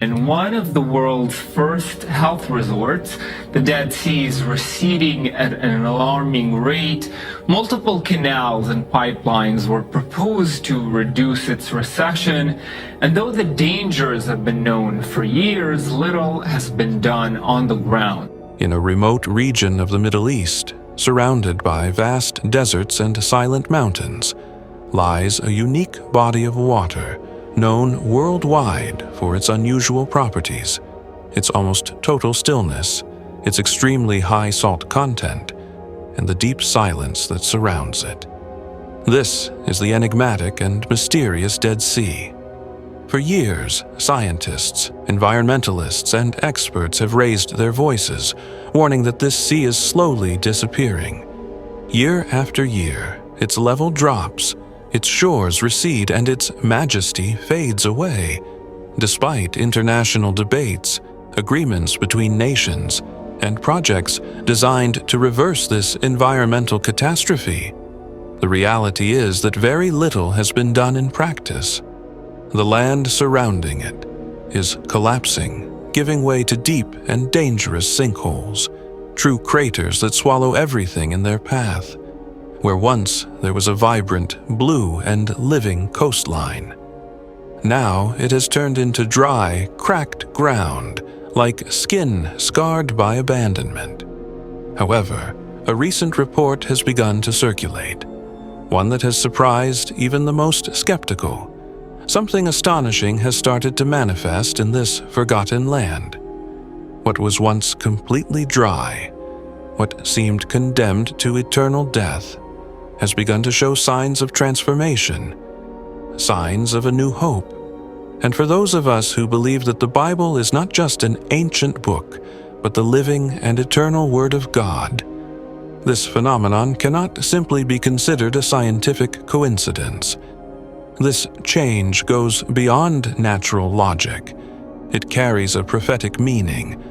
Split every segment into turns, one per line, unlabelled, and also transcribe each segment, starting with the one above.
In one of the world's first health resorts, the Dead Sea is receding at an alarming rate. Multiple canals and pipelines were proposed to reduce its recession, and though the dangers have been known for years, little has been done on the ground.
In a remote region of the Middle East, surrounded by vast deserts and silent mountains, lies a unique body of water known worldwide for its unusual properties, its almost total stillness, its extremely high salt content, and the deep silence that surrounds it. This is the enigmatic and mysterious Dead Sea. For years, scientists, environmentalists, and experts have raised their voices, warning that this sea is slowly disappearing. Year after year, its level drops, its shores recede, and its majesty fades away. Despite international debates, agreements between nations, and projects designed to reverse this environmental catastrophe, the reality is that very little has been done in practice. The land surrounding it is collapsing, giving way to deep and dangerous sinkholes, true craters that swallow everything in their path. Where once there was a vibrant, blue and living coastline, now it has turned into dry, cracked ground, like skin scarred by abandonment. However, a recent report has begun to circulate, one that has surprised even the most skeptical. Something astonishing has started to manifest in this forgotten land. What was once completely dry, what seemed condemned to eternal death, has begun to show signs of transformation, signs of a new hope. And for those of us who believe that the Bible is not just an ancient book, but the living and eternal Word of God, this phenomenon cannot simply be considered a scientific coincidence. This change goes beyond natural logic. It carries a prophetic meaning,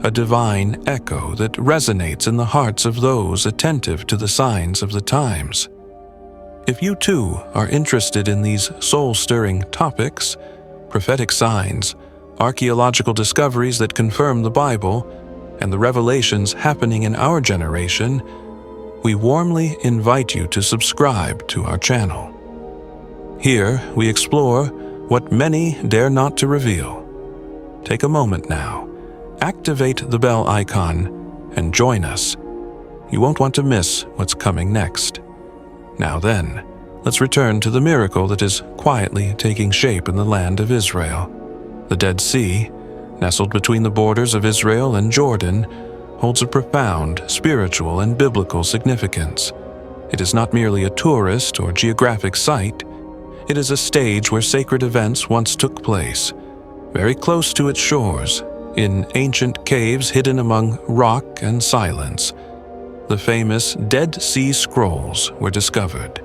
a divine echo that resonates in the hearts of those attentive to the signs of the times. If you too are interested in these soul-stirring topics, prophetic signs, archaeological discoveries that confirm the Bible, and the revelations happening in our generation, we warmly invite you to subscribe to our channel. Here we explore what many dare not to reveal. Take a moment now, activate the bell icon, and join us. You won't want to miss what's coming next. Now then, let's return to the miracle that is quietly taking shape in the land of Israel. The Dead Sea, nestled between the borders of Israel and Jordan, holds a profound spiritual and biblical significance. It is not merely a tourist or geographic site. It is a stage where sacred events once took place, very close to its shores, in ancient caves hidden among rock and silence. The famous Dead Sea Scrolls were discovered,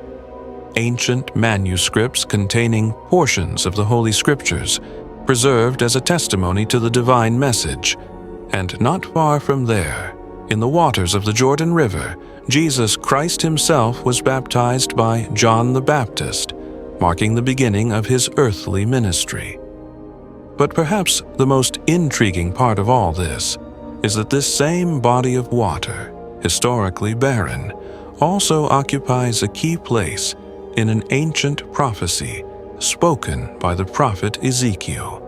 ancient manuscripts containing portions of the Holy Scriptures, preserved as a testimony to the divine message. And not far from there, in the waters of the Jordan River, Jesus Christ himself was baptized by John the Baptist, marking the beginning of his earthly ministry. But perhaps the most intriguing part of all this is that this same body of water, historically barren, also occupies a key place in an ancient prophecy spoken by the prophet Ezekiel,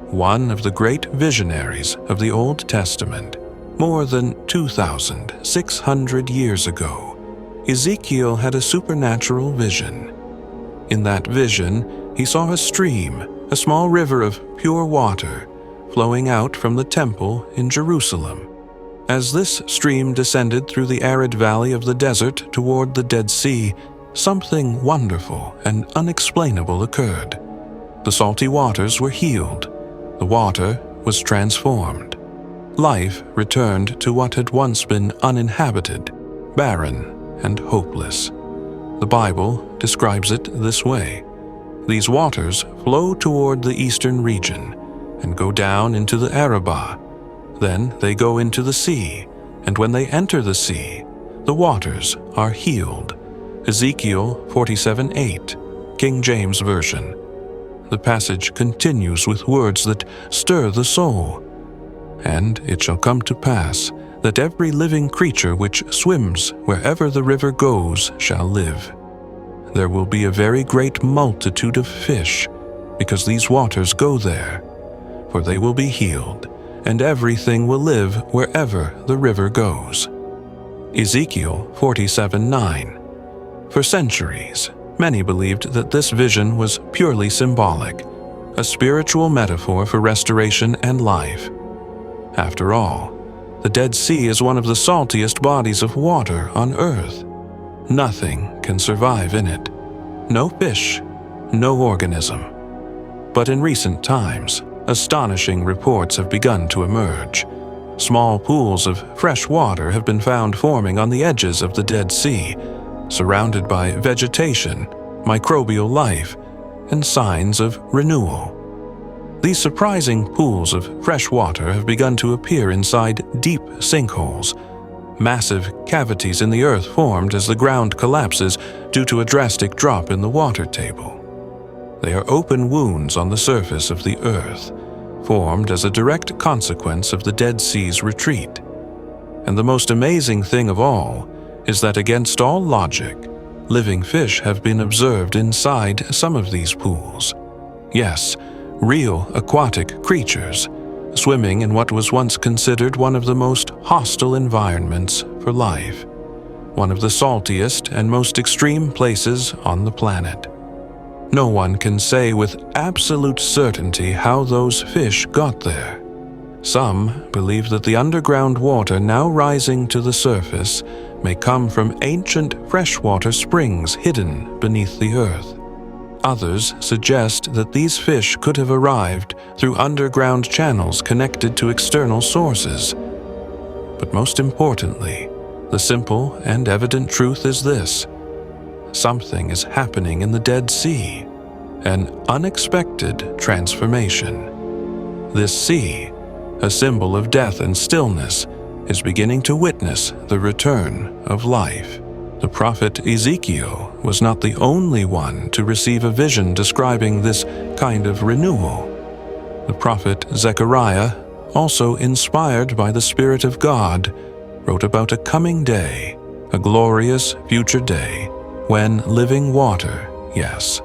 one of the great visionaries of the Old Testament. More than 2,600 years ago, Ezekiel had a supernatural vision. In that vision, he saw a stream, a small river of pure water, flowing out from the temple in Jerusalem. As this stream descended through the arid valley of the desert toward the Dead Sea, something wonderful and unexplainable occurred. The salty waters were healed. The water was transformed. Life returned to what had once been uninhabited, barren, and hopeless. The Bible describes it this way: these waters flow toward the eastern region and go down into the Arabah. Then they go into the sea, and when they enter the sea, the waters are healed. Ezekiel 47:8, King James Version. the passage continues with words that stir the soul. And it shall come to pass that every living creature which swims wherever the river goes shall live. There will be a very great multitude of fish, because these waters go there, for they will be healed, and everything will live wherever the river goes. Ezekiel 47:9. For centuries, many believed that this vision was purely symbolic, a spiritual metaphor for restoration and life. After all, the Dead Sea is one of the saltiest bodies of water on earth. Nothing can survive in it. No fish, no organism. But in recent times, astonishing reports have begun to emerge. Small pools of fresh water have been found forming on the edges of the Dead Sea, surrounded by vegetation, microbial life, and signs of renewal. These surprising pools of fresh water have begun to appear inside deep sinkholes. Massive cavities in the earth formed as the ground collapses due to a drastic drop in the water table. They are open wounds on the surface of the earth, formed as a direct consequence of the Dead Sea's retreat. And the most amazing thing of all is that against all logic, living fish have been observed inside some of these pools. Yes, real aquatic creatures, swimming in what was once considered one of the most hostile environments for life, one of the saltiest and most extreme places on the planet. No one can say with absolute certainty how those fish got there. Some believe that the underground water now rising to the surface may come from ancient freshwater springs hidden beneath the earth. Others suggest that these fish could have arrived through underground channels connected to external sources. But most importantly, the simple and evident truth is this: something is happening in the Dead Sea, an unexpected transformation. This sea, a symbol of death and stillness, is beginning to witness the return of life. The prophet Ezekiel was not the only one to receive a vision describing this kind of renewal. The prophet Zechariah, also inspired by the Spirit of God, wrote about a coming day, a glorious future day, when living water, yes,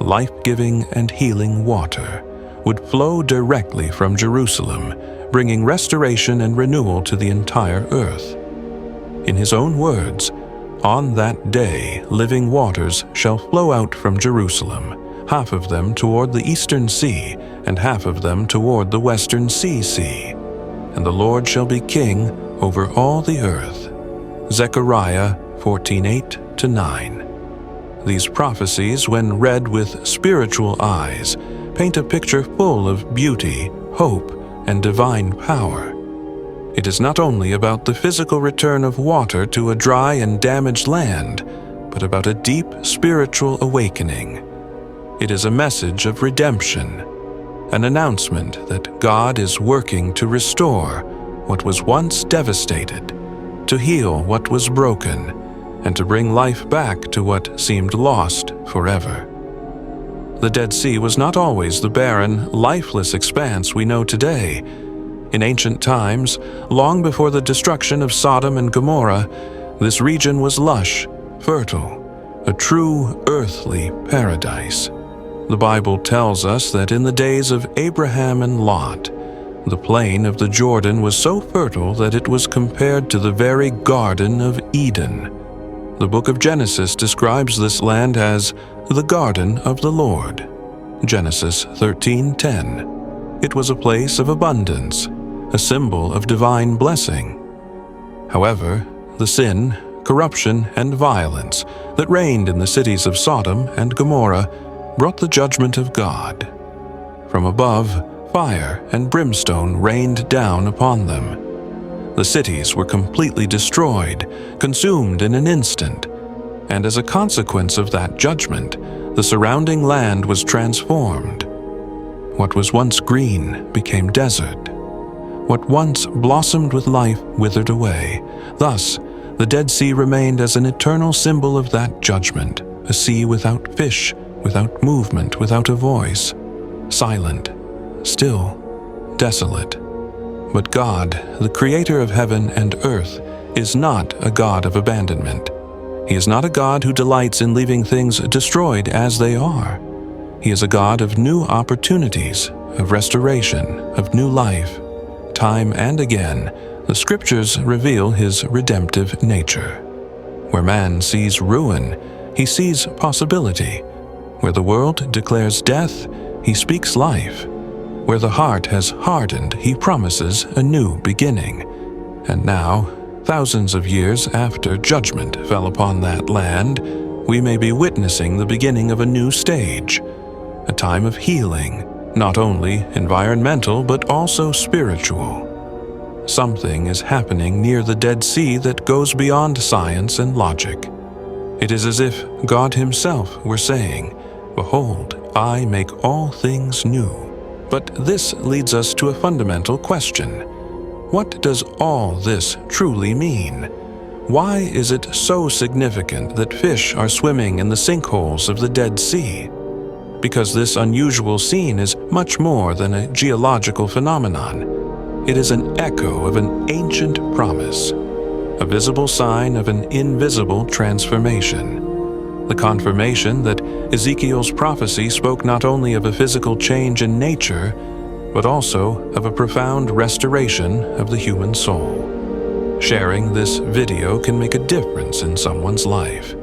life-giving and healing water, would flow directly from Jerusalem, bringing restoration and renewal to the entire earth. In his own words, "On that day living waters shall flow out from Jerusalem, half of them toward the eastern sea, and half of them toward the western sea, and the Lord shall be king over all the earth." Zechariah 14:8-9. These prophecies, when read with spiritual eyes, paint a picture full of beauty, hope, and divine power. It is not only about the physical return of water to a dry and damaged land, but about a deep spiritual awakening. It is a message of redemption, an announcement that God is working to restore what was once devastated, to heal what was broken, and to bring life back to what seemed lost forever. The Dead Sea was not always the barren, lifeless expanse we know today. In ancient times, long before the destruction of Sodom and Gomorrah, this region was lush, fertile, a true earthly paradise. The Bible tells us that in the days of Abraham and Lot, the plain of the Jordan was so fertile that it was compared to the very Garden of Eden. The book of Genesis describes this land as the Garden of the Lord. Genesis 13:10. It was a place of abundance, a symbol of divine blessing. However, the sin, corruption, and violence that reigned in the cities of Sodom and Gomorrah brought the judgment of God. From above, fire and brimstone rained down upon them. The cities were completely destroyed, consumed in an instant, and as a consequence of that judgment, the surrounding land was transformed. What was once green became desert. What once blossomed with life withered away. Thus, the Dead Sea remained as an eternal symbol of that judgment, a sea without fish without movement, without a voice, silent, still, desolate. But God, the creator of heaven and earth, is not a God of abandonment. He is not a God who delights in leaving things destroyed as they are. He is a God of new opportunities, of restoration, of new life. Time and again, the Scriptures reveal His redemptive nature. Where man sees ruin, he sees possibility. Where the world declares death, He speaks life. Where the heart has hardened, He promises a new beginning. And now, thousands of years after judgment fell upon that land, we may be witnessing the beginning of a new stage, a time of healing, not only environmental but also spiritual. Something is happening near the Dead Sea that goes beyond science and logic. It is as if God Himself were saying, "Behold, I make all things new." But this leads us to a fundamental question. What does all this truly mean? Why is it so significant that fish are swimming in the sinkholes of the Dead Sea? Because this unusual scene is much more than a geological phenomenon. It is an echo of an ancient promise, a visible sign of an invisible transformation. The confirmation that Ezekiel's prophecy spoke not only of a physical change in nature, but also of a profound restoration of the human soul. Sharing this video can make a difference in someone's life.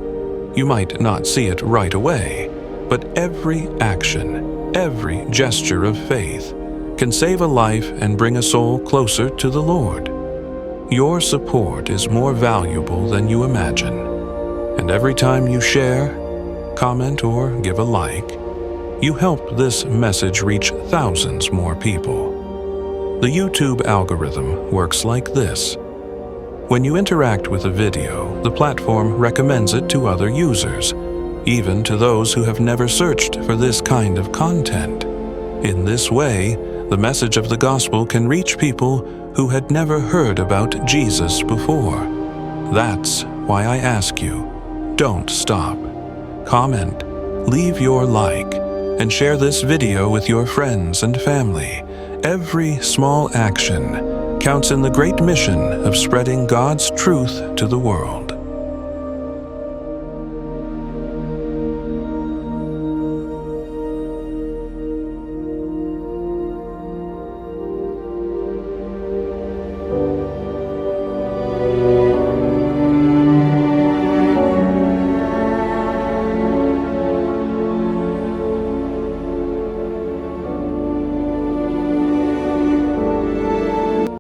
You might not see it right away, but every action, every gesture of faith can save a life and bring a soul closer to the Lord. Your support is more valuable than you imagine. And every time you share, comment, or give a like, you help this message reach thousands more people. The YouTube algorithm works like this. When you interact with a video, the platform recommends it to other users, even to those who have never searched for this kind of content. In this way, the message of the gospel can reach people who had never heard about Jesus before. That's why I ask you, don't stop. Comment, leave your like, and share this video with your friends and family. Every small action counts in the great mission of spreading God's truth to the world.